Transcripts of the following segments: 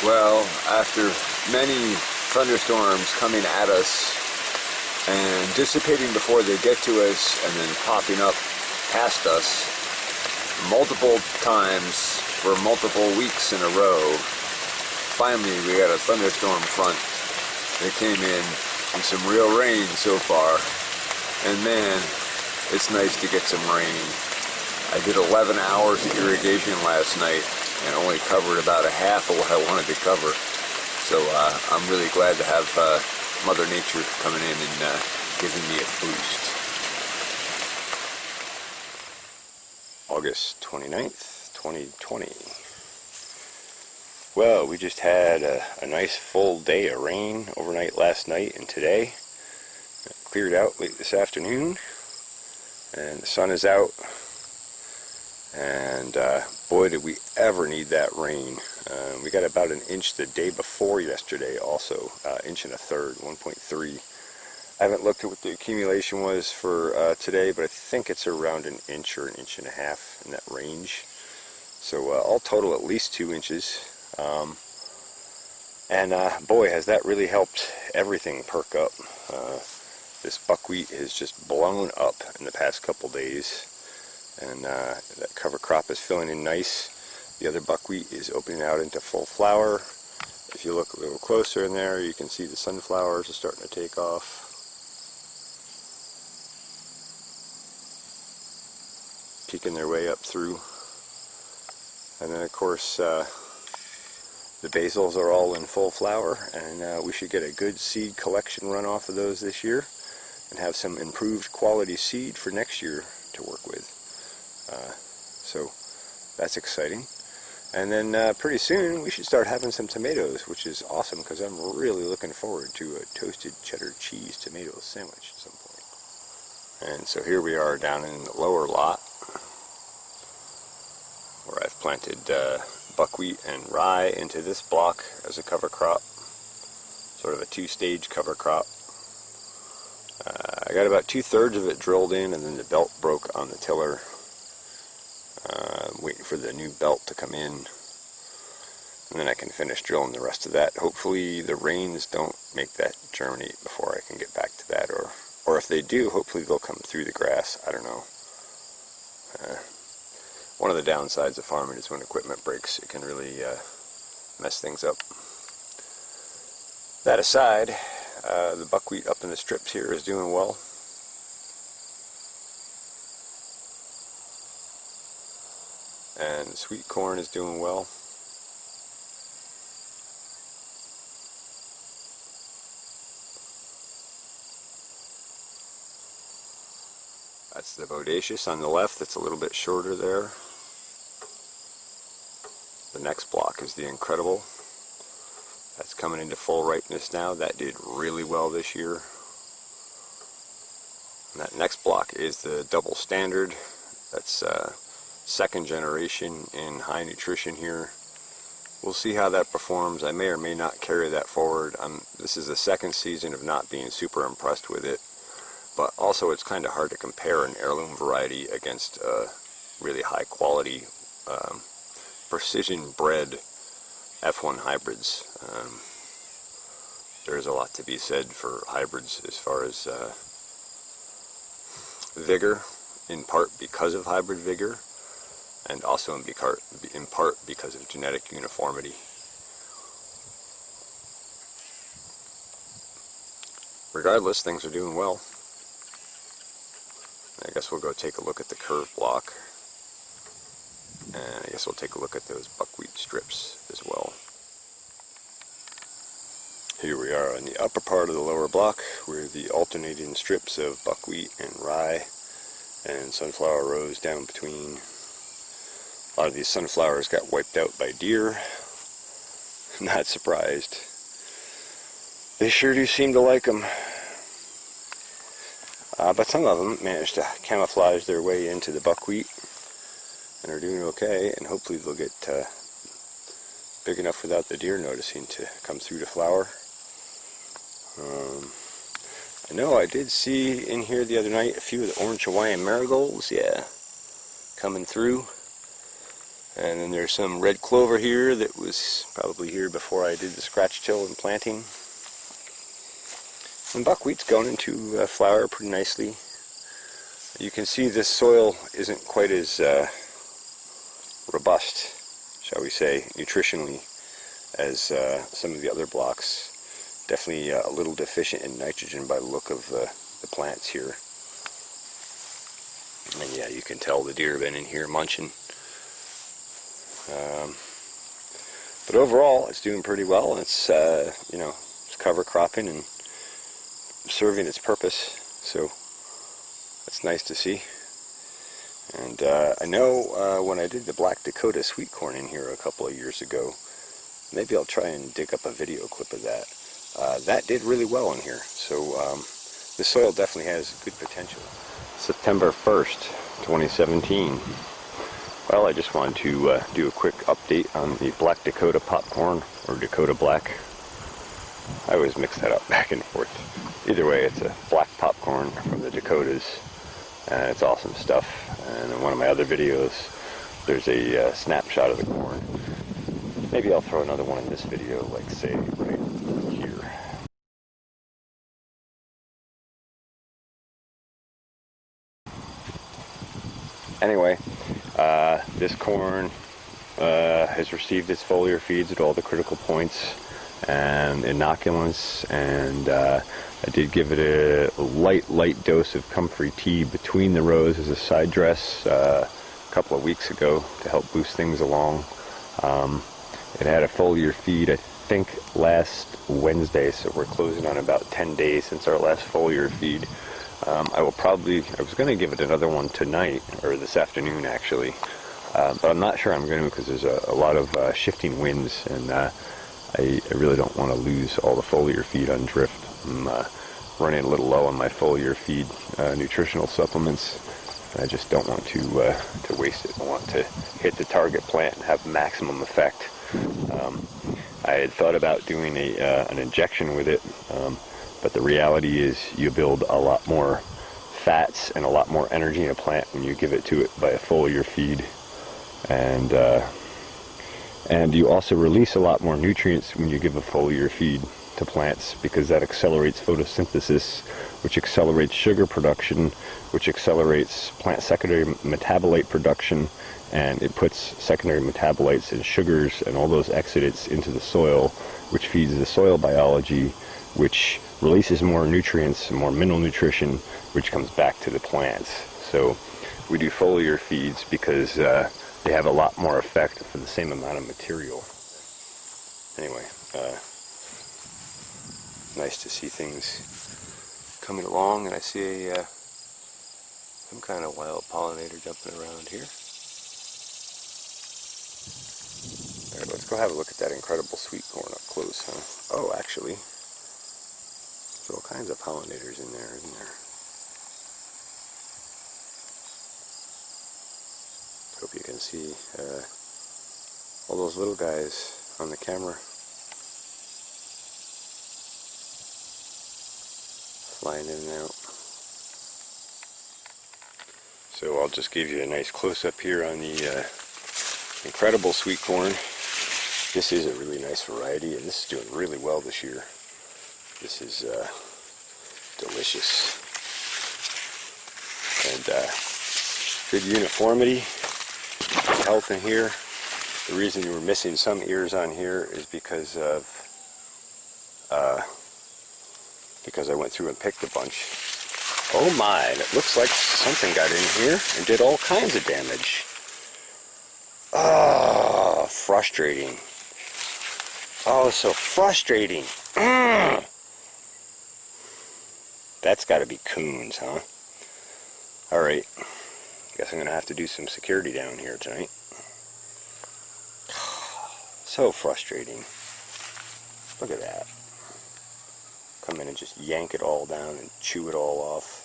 Well, after many thunderstorms coming at us and dissipating before they get to us and then popping up past us multiple times for multiple weeks in a row, finally we got a thunderstorm front that came in and some real rain so far. And man, it's nice to get some rain. I did 11 hours of irrigation last night and only covered about a half of what I wanted to cover. So I'm really glad to have Mother Nature coming in and giving me a boost. August 29th, 2020. Well, we just had a nice full day of rain overnight last night and today. It cleared out late this afternoon and the sun is out. And boy, did we ever need that rain. We got about an inch the day before yesterday also, inch and a third, 1.3. I haven't looked at what the accumulation was for today, but I think it's around an inch or an inch and a half in that range. So all total at least 2 inches. Boy, has that really helped everything perk up. This buckwheat has just blown up in the past couple days. And that cover crop is filling in nice. The other buckwheat is opening out into full flower. If you look a little closer in there, you can see the sunflowers are starting to take off. Peeking their way up through. And then of course the basils are all in full flower, and we should get a good seed collection run off of those this year and have some improved quality seed for next year to work with. So that's exciting. And then pretty soon we should start having some tomatoes, which is awesome because I'm really looking forward to a toasted cheddar cheese tomato sandwich at some point. And so here we are down in the lower lot where I've planted buckwheat and rye into this block as a cover crop, sort of a two-stage cover crop. I got about 2/3 of it drilled in, and then the belt broke on the tiller. I'm waiting for the new belt to come in, and then I can finish drilling the rest of that. Hopefully the rains don't make that germinate before I can get back to that, or if they do, hopefully they'll come through the grass. I don't know. One of the downsides of farming is when equipment breaks, it can really mess things up. That aside, the buckwheat up in the strips here is doing well. And the sweet corn is doing well. That's the bodacious on the left, that's a little bit shorter there. The next block is the incredible. That's coming into full ripeness now. That did really well this year. And that next block is the double standard. That's second generation in high nutrition here. We'll see how that performs. I may or may not carry that forward. This is the second season of not being super impressed with it, but also it's kind of hard to compare an heirloom variety against really high quality precision bred F1 hybrids. There's a lot to be said for hybrids as far as vigor, in part because of hybrid vigor, and also in part because of genetic uniformity. Regardless, things are doing well. I guess we'll go take a look at the curve block, and I guess we'll take a look at those buckwheat strips as well. Here we are on the upper part of the lower block where the alternating strips of buckwheat and rye and sunflower rows down between. A lot of these sunflowers got wiped out by deer. Not surprised. They sure do seem to like them. But some of them managed to camouflage their way into the buckwheat and are doing okay, and hopefully they'll get big enough without the deer noticing to come through to flower. I know I did see in here the other night a few of the orange Hawaiian marigolds, yeah, coming through. And then there's some red clover here that was probably here before I did the scratch till and planting. And buckwheat's going into flower pretty nicely. You can see this soil isn't quite as robust, shall we say, nutritionally, as some of the other blocks. Definitely a little deficient in nitrogen by the look of the plants here. And yeah, you can tell the deer have been in here munching. But overall, it's doing pretty well, and it's you know, it's cover cropping and serving its purpose. So that's nice to see. And I know when I did the Black Dakota sweet corn in here a couple of years ago, maybe I'll try and dig up a video clip of that. That did really well in here. So the soil definitely has good potential. September 1st, 2017. Well, I just wanted to do a quick update on the Black Dakota popcorn, or Dakota Black. I always mix that up back and forth. Either way, it's a black popcorn from the Dakotas, and it's awesome stuff. And in one of my other videos, there's a snapshot of the corn. Maybe I'll throw another one in this video, like say right here. Anyway, this corn has received its foliar feeds at all the critical points and inoculants, and I did give it a light dose of comfrey tea between the rows as a side dress a couple of weeks ago to help boost things along. It had a foliar feed, I think, last Wednesday, so we're closing on about 10 days since our last foliar feed. I was going to give it another one tonight, or this afternoon actually, but I'm not sure I'm going to, because there's a lot of shifting winds, and I really don't want to lose all the foliar feed on drift. I'm running a little low on my foliar feed nutritional supplements. I just don't want to waste it. I want to hit the target plant and have maximum effect. I had thought about doing an injection with it, but the reality is you build a lot more fats and a lot more energy in a plant when you give it to it by a foliar feed, and you also release a lot more nutrients when you give a foliar feed to plants, because that accelerates photosynthesis, which accelerates sugar production, which accelerates plant secondary metabolite production, and it puts secondary metabolites and sugars and all those exudates into the soil, which feeds the soil biology, which releases more nutrients, more mineral nutrition, which comes back to the plants. So we do foliar feeds because they have a lot more effect for the same amount of material. Anyway, nice to see things coming along, and I see some kind of wild pollinator jumping around here. Alright, let's go have a look at that incredible sweet corn up close, huh? Oh, actually, there's all kinds of pollinators in there, isn't there? Hope you can see all those little guys on the camera flying in and out. So I'll just give you a nice close-up here on the incredible sweet corn. This is a really nice variety, and this is doing really well this year. This is delicious. And good uniformity, health in here. The reason you were missing some ears on here is because I went through and picked a bunch. Oh my, it looks like something got in here and did all kinds of damage. Oh, frustrating. Oh, so frustrating. That's got to be coons, huh? Alright, guess I'm going to have to do some security down here tonight. So frustrating. Look at that. Come in and just yank it all down and chew it all off.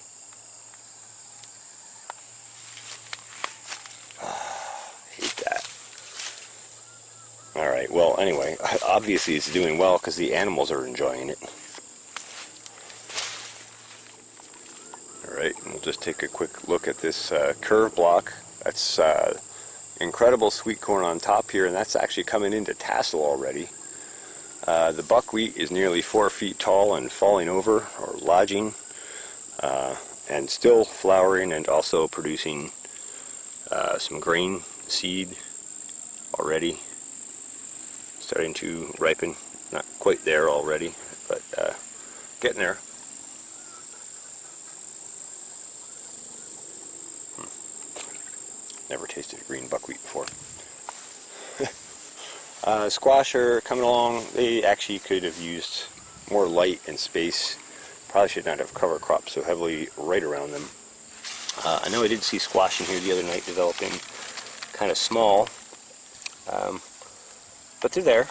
Hate that. Alright, well, anyway, obviously it's doing well because the animals are enjoying it. Alright, and we'll just take a quick look at this curve block. That's incredible sweet corn on top here, and that's actually coming into tassel already. The buckwheat is nearly 4 feet tall and falling over or lodging, and still flowering and also producing some grain seed already, starting to ripen. Not quite there already, but getting there. Never tasted green buckwheat before. Squash are coming along. They actually could have used more light and space. Probably should not have cover cropped so heavily right around them. I know I did see squash in here the other night developing, kind of small, but they're there.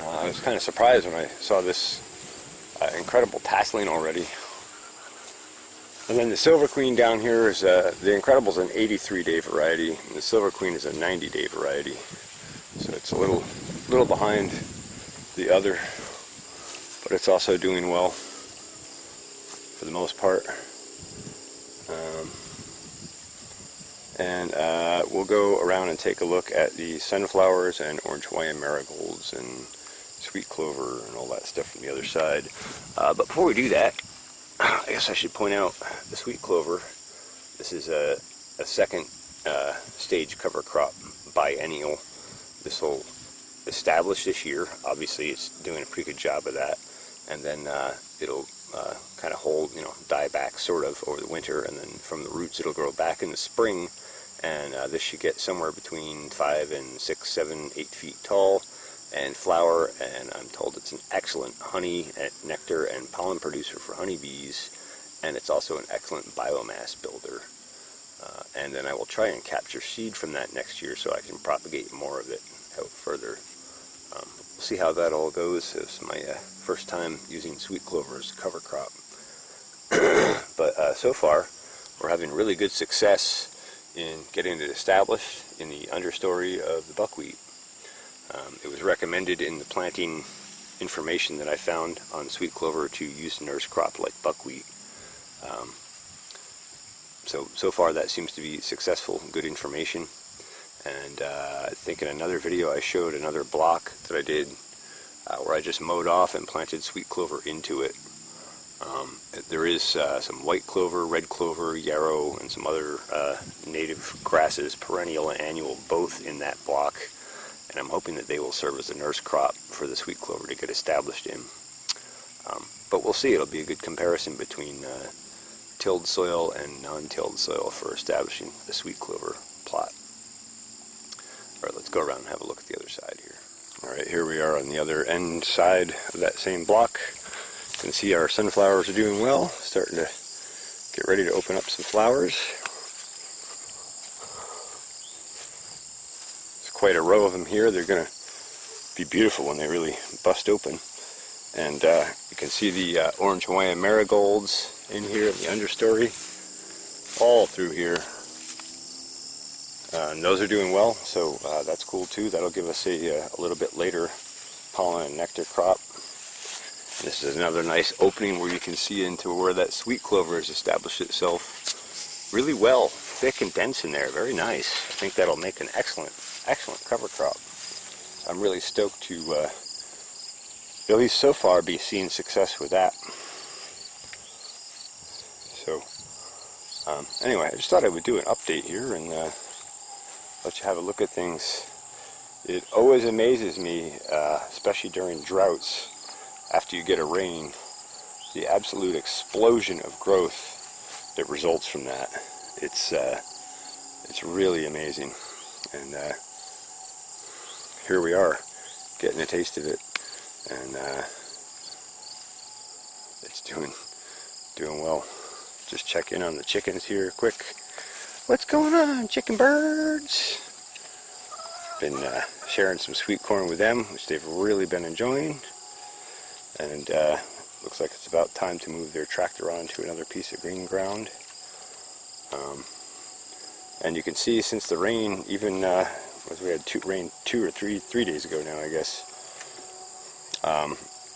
I was kind of surprised when I saw this incredible tasseling already. And then the Silver Queen down here is, the Incredible's an 83-day variety, and the Silver Queen is a 90-day variety. So it's a little behind the other, but it's also doing well for the most part. We'll go around and take a look at the sunflowers and orange Hawaiian marigolds and sweet clover and all that stuff from the other side. But before we do that, I guess I should point out the sweet clover. This is a second stage cover crop, biennial. This will establish this year. Obviously it's doing a pretty good job of that, and then it'll kind of hold, die back sort of over the winter, and then from the roots it'll grow back in the spring, and this should get somewhere between 5 and 6, 7, 8 feet tall and flower, and I'm told it's an excellent honey, nectar, and pollen producer for honeybees, and it's also an excellent biomass builder. And then I will try and capture seed from that next year so I can propagate more of it out further. We'll see how that all goes. It's my first time using sweet clover as cover crop. But so far, we're having really good success in getting it established in the understory of the buckwheat. It was recommended in the planting information that I found on sweet clover to use nurse crop like buckwheat. So far that seems to be successful, good information. And I think in another video I showed another block that I did where I just mowed off and planted sweet clover into it. There is some white clover, red clover, yarrow, and some other native grasses, perennial and annual, both in that block. And I'm hoping that they will serve as a nurse crop for the sweet clover to get established in. But we'll see. It'll be a good comparison between tilled soil and non-tilled soil for establishing the sweet clover plot. Alright, let's go around and have a look at the other side here. Alright, here we are on the other end side of that same block. You can see our sunflowers are doing well, starting to get ready to open up some flowers. There's quite a row of them here. They're going to be beautiful when they really bust open. And you can see the orange Hawaiian marigolds in here in the understory, all through here. And those are doing well, so that's cool too. That'll give us a little bit later pollen and nectar crop. And this is another nice opening where you can see into where that sweet clover has established itself really well, thick and dense in there. Very nice. I think that'll make an excellent cover crop. I'm really stoked to at least so far be seeing success with that. So anyway, I just thought I would do an update here and let you have a look at things. It always amazes me, especially during droughts, after you get a rain, the absolute explosion of growth that results from that. It's really amazing. And here we are, getting a taste of it, and it's doing well. Just check in on the chickens here quick. What's going on, chicken birds? Been sharing some sweet corn with them, which they've really been enjoying. And looks like it's about time to move their tractor on to another piece of green ground. And you can see since the rain, even we had rain 2 or 3 days ago now, I guess.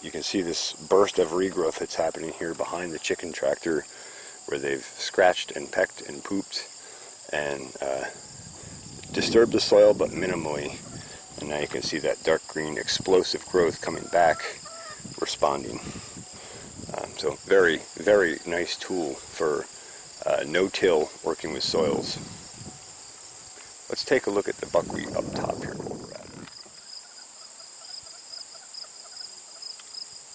You can see this burst of regrowth that's happening here behind the chicken tractor, where they've scratched and pecked and pooped, and disturbed the soil, but minimally. And now you can see that dark green explosive growth coming back, responding. So very, very nice tool for no-till working with soils. Let's take a look at the buckwheat up top here.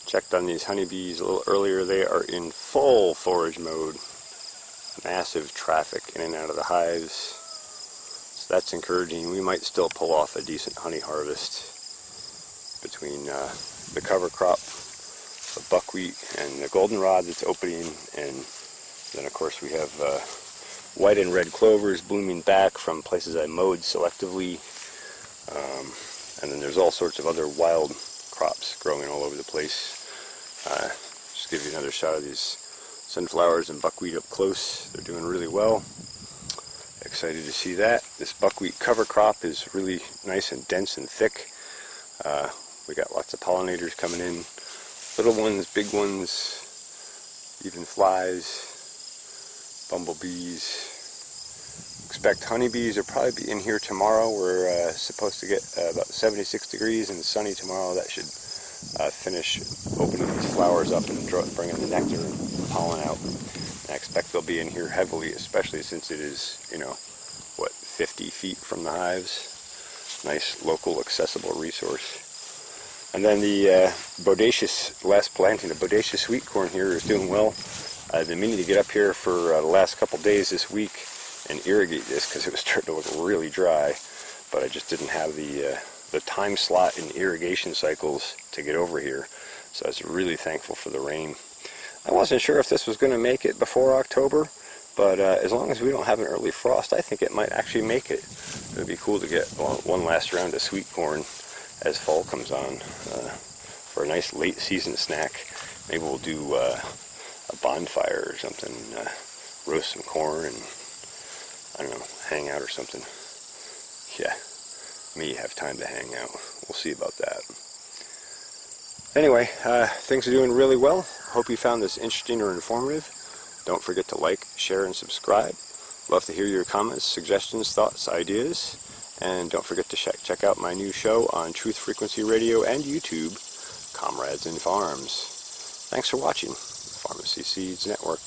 Checked on these honeybees a little earlier. They are in full forage mode. Massive traffic in and out of the hives. So that's encouraging. We might still pull off a decent honey harvest between the cover crop, the buckwheat, and the goldenrod that's opening. And then of course we have white and red clovers blooming back from places I mowed selectively. And then there's all sorts of other wild crops growing all over the place. Just give you another shot of these sunflowers and buckwheat up close. They're doing really well. Excited to see that. This buckwheat cover crop is really nice and dense and thick. We got lots of pollinators coming in. Little ones, big ones, even flies, bumblebees. Expect honeybees will probably be in here tomorrow. We're supposed to get about 76 degrees and sunny tomorrow. That should finish opening these flowers up and bringing the nectar and pollen out. And I expect they'll be in here heavily, especially since it is, 50 feet from the hives. Nice local accessible resource. And then the bodacious, last planting of bodacious sweet corn here is doing well. I've been meaning to get up here for the last couple days this week and irrigate this because it was starting to look really dry, but I just didn't have the time slot in irrigation cycles to get over here, so I was really thankful for the rain. I wasn't sure if this was going to make it before October, but as long as we don't have an early frost, I think it might actually make it. It would be cool to get one last round of sweet corn as fall comes on for a nice late season snack. Maybe we'll do a bonfire or something, roast some corn and, I don't know, hang out or something. Yeah, me have time to hang out. We'll see about that. Anyway, things are doing really well. Hope you found this interesting or informative. Don't forget to like, share, and subscribe. Love to hear your comments, suggestions, thoughts, ideas. And don't forget to check out my new show on Truth Frequency Radio and YouTube, Comrades in Farms. Thanks for watching. Pharmacy Seeds Network.